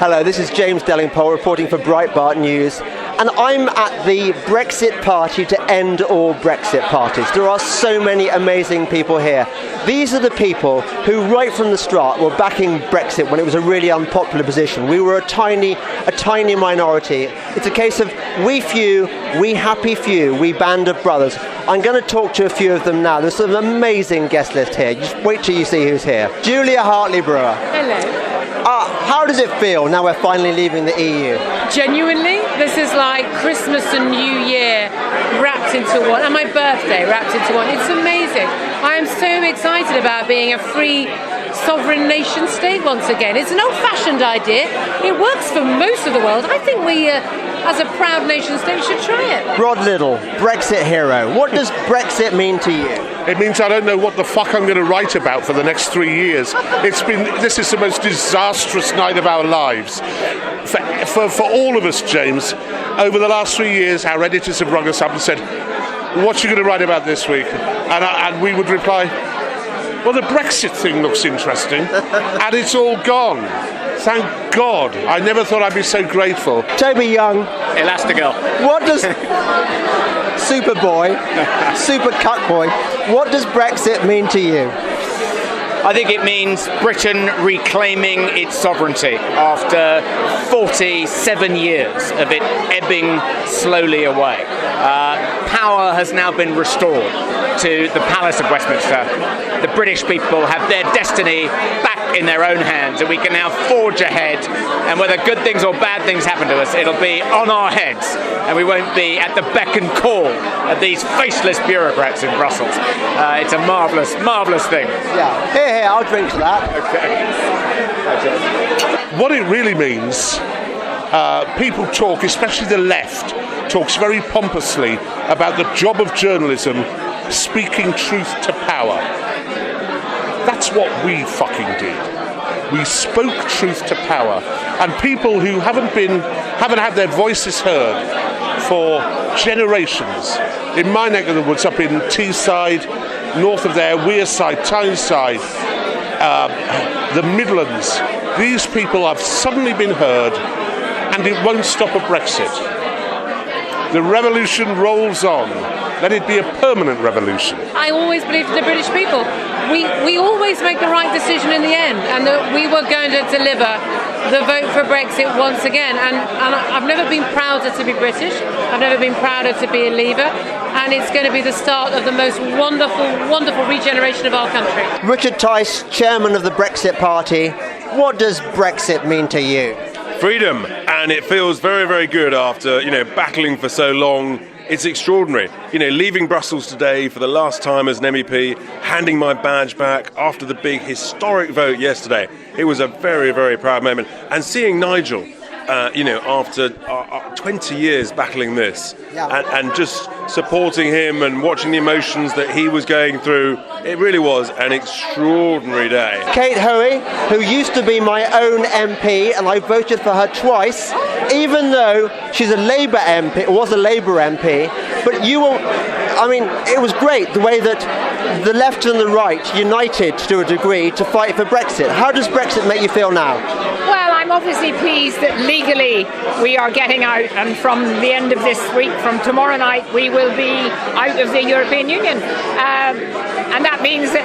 Hello, this is James Delingpole reporting for Breitbart News, and I'm at the Brexit party to end all Brexit parties. There are so many amazing people here. These are the people who, right from the start, were backing Brexit when it was a really unpopular position. We were a tiny minority. It's a case of we few, we happy few, we band of brothers. I'm going to talk to a few of them now. There's an amazing guest list here. Just wait till you see who's here. Julia Hartley-Brewer. Hello. How does it feel now we're finally leaving the EU? Genuinely, this is like Christmas and New Year wrapped into one, and my birthday wrapped into one. It's amazing. I am so excited about being a free sovereign nation state once again. It's an old-fashioned idea. It works for most of the world. I think we, as a proud nation state, should try it. Rod Liddle, Brexit hero. What does Brexit mean to you? It means I don't know what the fuck I'm going to write about for the next 3 years. This is the most disastrous night of our lives. For all of us, James, over the last 3 years, our editors have rung us up and said, what are you going to write about this week? And we would reply, well, the Brexit thing looks interesting. And it's all gone. Thank God. I never thought I'd be so grateful. Toby Young. Elastigirl. What does... Superboy, super cuckboy. What does Brexit mean to you? I think it means Britain reclaiming its sovereignty after 47 years of it ebbing slowly away. Power has now been restored to the Palace of Westminster. The British people have their destiny back in their own hands, and we can now forge ahead, and whether good things or bad things happen to us, it'll be on our heads, and we won't be at the beck and call of these faceless bureaucrats in Brussels. It's a marvellous thing. Yeah, here, I'll drink to that. Okay. What it really means, people talk, especially the left, talks very pompously about the job of journalism, speaking truth to power. That's what we fucking did. We spoke truth to power, and people who haven't had their voices heard for generations. In my neck of the woods, up in Teesside, north of there, Wearside, Tyneside, the Midlands, these people have suddenly been heard, and it won't stop at Brexit. The revolution rolls on. Let it be a permanent revolution. I always believed in the British people. We always make the right decision in the end, and that we were going to deliver the vote for Brexit once again. And I've never been prouder to be British. I've never been prouder to be a Leaver. And it's going to be the start of the most wonderful regeneration of our country. Richard Tice, chairman of the Brexit Party. What does Brexit mean to you? Freedom, and it feels very, very good after, battling for so long. It's extraordinary. Leaving Brussels today for the last time as an MEP, handing my badge back after the big historic vote yesterday. It was a very, very proud moment. And seeing Nigel, after 20 years battling this, and just supporting him and watching the emotions that he was going through, it really was an extraordinary day. Kate Hoey, who used to be my own MP, and I voted for her twice, even though she's a Labour MP, was a Labour MP, but it was great the way that the left and the right united to a degree to fight for Brexit. How does Brexit make you feel now? Well, I'm obviously pleased that legally we are getting out, and from the end of this week, from tomorrow night, we will be out of the European Union. And that means that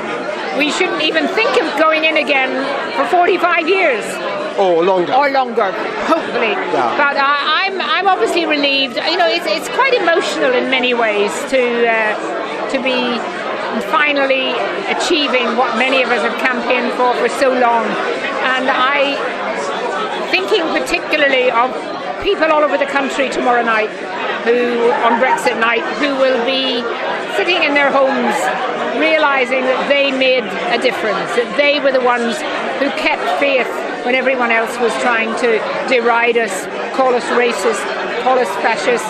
we shouldn't even think of going in again for 45 years. Or longer, hopefully. Yeah. But I'm obviously relieved. It's quite emotional in many ways to be finally achieving what many of us have campaigned for so long. And thinking particularly of people all over the country tomorrow night, on Brexit night, who will be sitting in their homes realising that they made a difference, that they were the ones who kept faith when everyone else was trying to deride us, call us racist, call us fascist,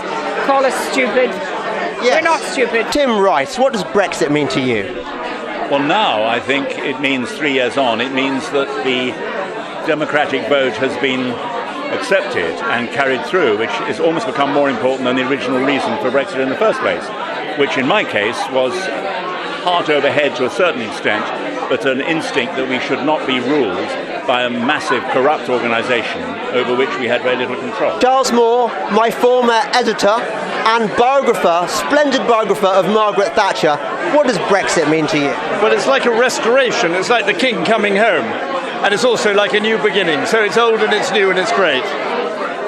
call us stupid. Yes. We're not stupid. Tim Rice, what does Brexit mean to you? Well, now I think it means 3 years on, it means that the democratic vote has been accepted and carried through, which has almost become more important than the original reason for Brexit in the first place, which in my case was heart over head to a certain extent, but an instinct that we should not be ruled by a massive corrupt organisation over which we had very little control. Giles Moore, my former editor and biographer, splendid biographer of Margaret Thatcher, what does Brexit mean to you? Well, it's like a restoration. It's like the king coming home. And it's also like a new beginning. So it's old and it's new and it's great.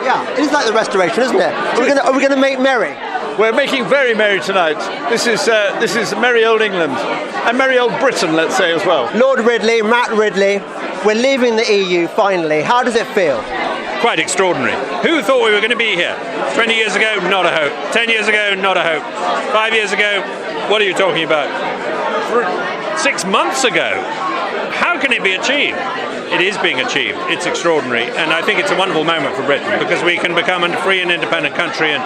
Yeah, it is like the restoration, isn't it? Are we going to make merry? We're making very merry tonight. This is merry old England. And merry old Britain, let's say, as well. Lord Ridley, Matt Ridley, we're leaving the EU finally. How does it feel? Quite extraordinary. Who thought we were going to be here? 20 years ago, not a hope. 10 years ago, not a hope. 5 years ago, what are you talking about? 6 months ago, how can it be achieved? It is being achieved. It's extraordinary. And I think it's a wonderful moment for Britain because we can become a free and independent country and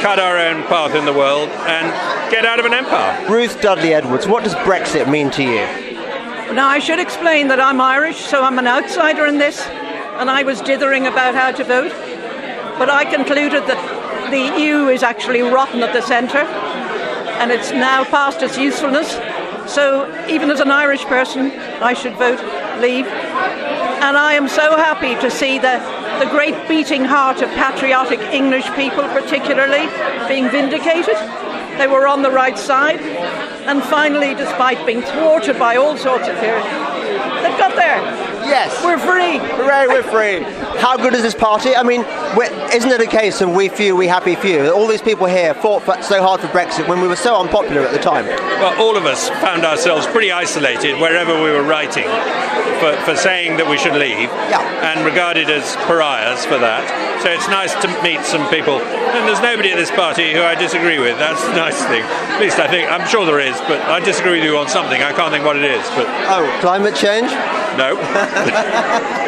cut our own path in the world and get out of an empire. Ruth Dudley Edwards, what does Brexit mean to you? Now, I should explain that I'm Irish, so I'm an outsider in this, and I was dithering about how to vote. But I concluded that the EU is actually rotten at the centre, and it's now past its usefulness. So even as an Irish person, I should vote leave. And I am so happy to see the great beating heart of patriotic English people particularly being vindicated. They were on the right side. And finally, despite being thwarted by all sorts of fears, they've got there. Yes. We're free. Hooray, we're free. How good is this party? I mean, isn't it a case of we few, we happy few? All these people here fought so hard for Brexit when we were so unpopular at the time. Well, all of us found ourselves pretty isolated wherever we were writing for saying that we should leave, and regarded as pariahs for that. So it's nice to meet some people. And there's nobody at this party who I disagree with. That's the nice thing. At least I think. I'm sure there is, but I disagree with you on something. I can't think what it is. But climate change? No.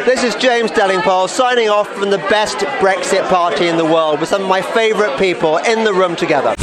This is James Delingpole signing off from the best Brexit party in the world with some of my favourite people in the room together.